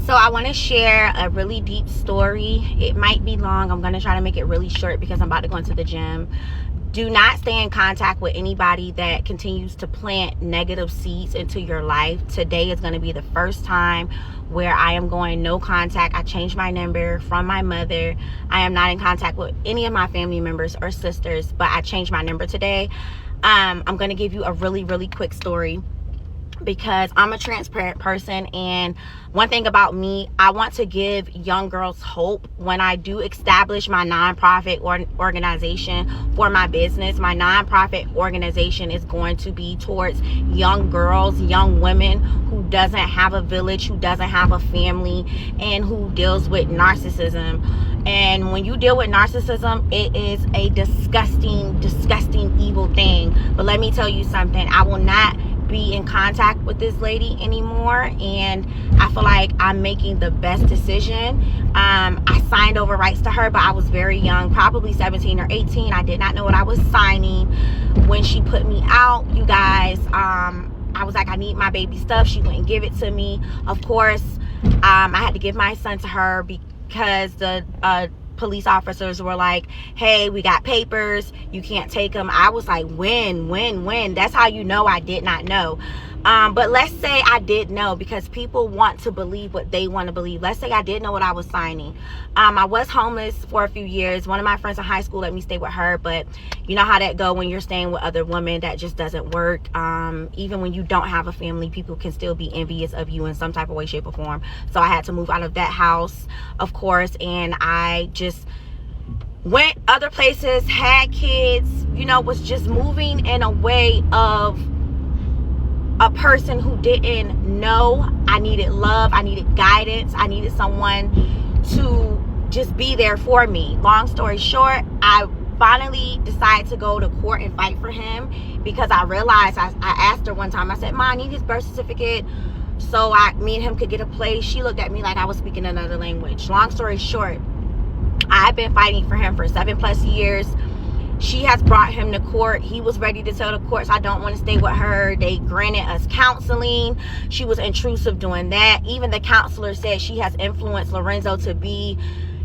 So I want to share a really deep story. It might be long. I'm going to try to make it really short because I'm about to go into the gym. Do not stay in contact with anybody that continues to plant negative seeds into your life. Today is going to be the first time where I am going no contact. I changed my number from my mother. I am not in contact with any of my family members or sisters, but I changed my number today. I'm going to give you a really, really quick story, because I'm a transparent person, and one thing about me, I want to give young girls hope. When I do establish my nonprofit organization for my business, my nonprofit organization is going to be towards young girls, young women who doesn't have a village, who doesn't have a family, and who deals with narcissism. And when you deal with narcissism, it is a disgusting, disgusting, evil thing. But let me tell you something, I will not be in contact with this lady anymore, and I feel like I'm making the best decision. I signed over rights to her, but I was very young, probably 17 or 18. I did not know what I was signing when she put me out, you guys. I was like, I need my baby stuff. She wouldn't give it to me. Of course, I had to give my son to her because the police officers were like, hey, we got papers, you can't take them. I was like, when? That's how you know I did not know. But let's say I did know, because people want to believe what they want to believe. Let's say I did know what I was signing. I was homeless for a few years. One of my friends in high school let me stay with her, but you know how that go when you're staying with other women. That just doesn't work. Even when you don't have a family, people can still be envious of you in some type of way, shape, or form. So I had to move out of that house, of course, and I just went other places, had kids, you know, was just moving in a way of a person who didn't know. I needed love, I needed guidance, I needed someone to just be there for me. Long story short, I finally decided to go to court and fight for him, because I realized, I asked her one time, I said, Ma, I need his birth certificate so me and him could get a place. She looked at me like I was speaking another language. Long story short, I've been fighting for him for 7+ years. She has brought him to court. He was ready to tell the courts, I don't want to stay with her. They granted us counseling. She was intrusive doing that. Even the counselor said she has influenced Lorenzo to be,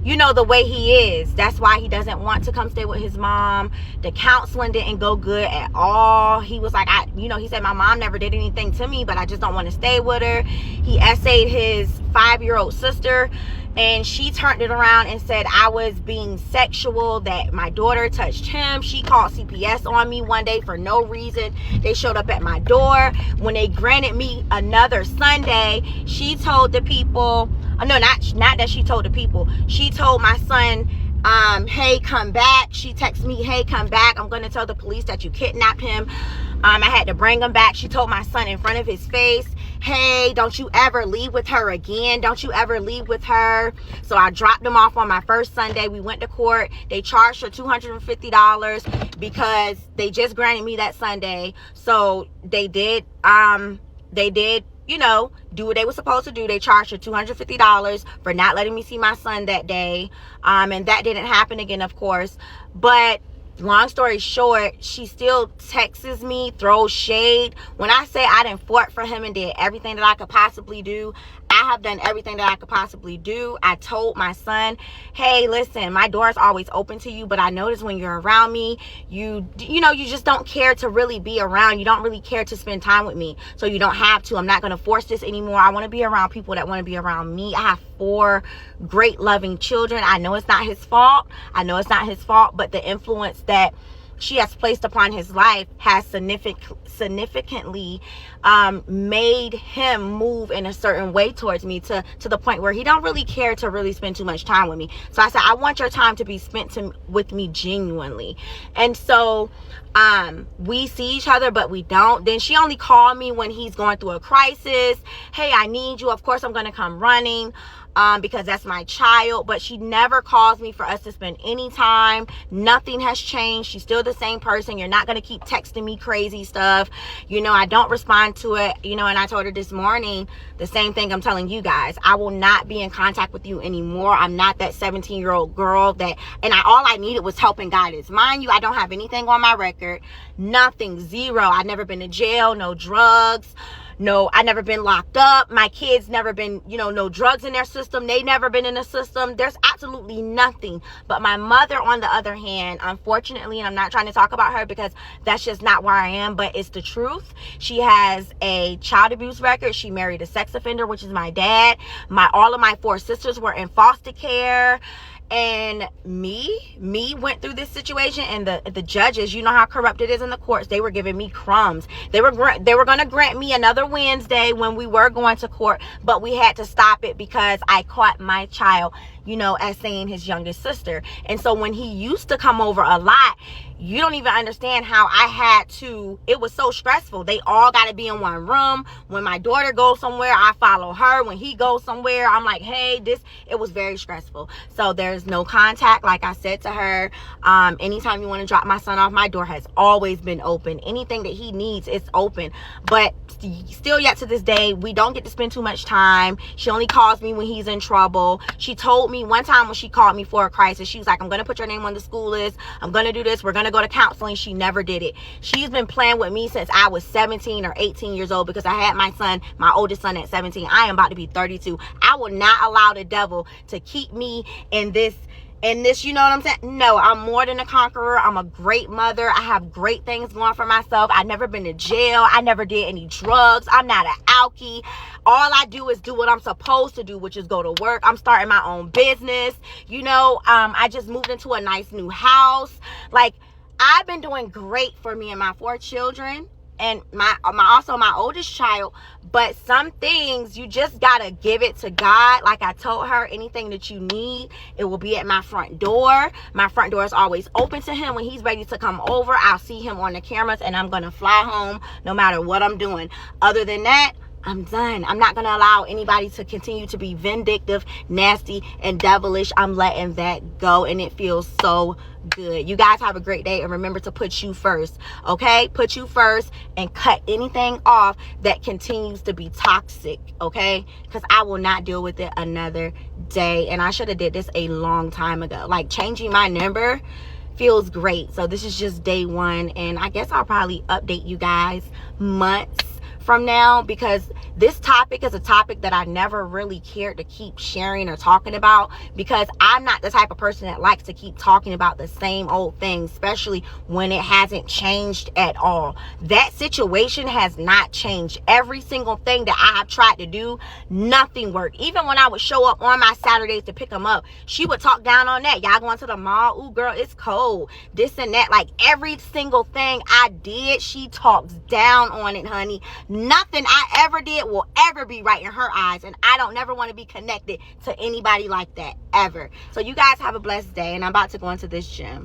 you know, the way he is. That's why he doesn't want to come stay with his mom. The counseling didn't go good at all. He was like, he said, my mom never did anything to me, but I just don't want to stay with her. He essayed his 5-year-old sister, and she turned it around and said I was being sexual, that my daughter touched him. She called CPS on me one day for no reason. They showed up at my door. When they granted me another Sunday, she told the people, no, not that she told the people, she told my son, hey, come back. She texted me, hey, come back. I'm going to tell the police that you kidnapped him. I had to bring him back. She told my son in front of his face, hey, don't you ever leave with her again. Don't you ever leave with her. So I dropped him off on my first Sunday. We went to court. They charged her $250 because they just granted me that Sunday. So they did, you know, do what they were supposed to do. They charged her $250 for not letting me see my son that day. And that didn't happen again, of course. But long story short, she still texts me, throws shade. When I say I didn't fought for him and did everything that I could possibly do, I have done everything that I could possibly do. I told my son, hey, listen, my door is always open to you, but I notice when you're around me, you just don't care to really be around. You don't really care to spend time with me. So you don't have to. I'm not going to force this anymore. I want to be around people that want to be around me. I have 4 great loving children. I know it's not his fault. But the influence that she has placed upon his life has significantly made him move in a certain way towards me, to the point where he don't really care to really spend too much time with me. So I said, I want your time to be spent with me genuinely. And so we see each other, but we don't. Then she only called me when he's going through a crisis. Hey, I need you. Of course I'm going to come running. Because that's my child. But she never calls me for us to spend any time. Nothing has changed. She's still the same person. You're not going to keep texting me crazy stuff. I don't respond to it. And I told her this morning the same thing I'm telling you guys. I will not be in contact with you anymore. I'm not that 17-year-old girl all I needed was help and guidance. Mind you, I don't have anything on my record. Nothing. Zero. I've never been to jail. No drugs. no, I never been locked up. My kids never been, no drugs in their system. They never been in the system. There's absolutely nothing. But my mother, on the other hand, unfortunately, and I'm not trying to talk about her because that's just not where I am, but it's the truth. She has a child abuse record. She married a sex offender, which is my dad. All of my 4 sisters were in foster care. And me went through this situation, and the judges, you know how corrupt it is in the courts. They were giving me crumbs. They were going to grant me another Wednesday when we were going to court, but we had to stop it because I caught my child, as saying his youngest sister. And so when he used to come over a lot, you don't even understand how I had to, it was so stressful. They all got to be in one room. When my daughter goes somewhere, I follow her. When he goes somewhere, I'm like, hey, it was very stressful. So there's no contact. Like I said to her, anytime you want to drop my son off, my door has always been open. Anything that he needs, it's open. But still yet to this day, we don't get to spend too much time. She only calls me when he's in trouble. She told me one time when she called me for a crisis, she was like, I'm going to put your name on the school list. I'm going to do this. We're going to go to counseling. She never did it. She's been playing with me since I was 17 or 18 years old, because I had my oldest son at 17. I am about to be 32. I will not allow the devil to keep me in this, you know what I'm saying? No, I'm more than a conqueror. I'm a great mother. I have great things going for myself. I've never been to jail. I never did any drugs. I'm not an alkie. All I do is do what I'm supposed to do, which is go to work. I'm starting my own business. I just moved into a nice new house. Like, I've been doing great for me and my 4 children, and my oldest child. But some things you just gotta give it to God. Like I told her, anything that you need, it will be at my front door. My front door is always open to him. When he's ready to come over, I'll see him on the cameras, and I'm gonna fly home no matter what I'm doing. Other than that, I'm done. I'm not going to allow anybody to continue to be vindictive, nasty, and devilish. I'm letting that go, and it feels so good. You guys have a great day, and remember to put you first, okay? Put you first and cut anything off that continues to be toxic, okay? Because I will not deal with it another day, and I should have did this a long time ago. Like, changing my number feels great. So this is just day 1, and I guess I'll probably update you guys months from now, because this topic is a topic that I never really cared to keep sharing or talking about, because I'm not the type of person that likes to keep talking about the same old thing, especially when it hasn't changed at all. That situation has not changed. Every single thing that I have tried to do, nothing worked. Even when I would show up on my Saturdays to pick them up, she would talk down on that. Y'all going to the mall? Ooh, girl, it's cold. This and that. Like, every single thing I did, she talks down on it, honey. Nothing I ever did will ever be right in her eyes, and I don't never want to be connected to anybody like that ever. So you guys have a blessed day, and I'm about to go into this gym.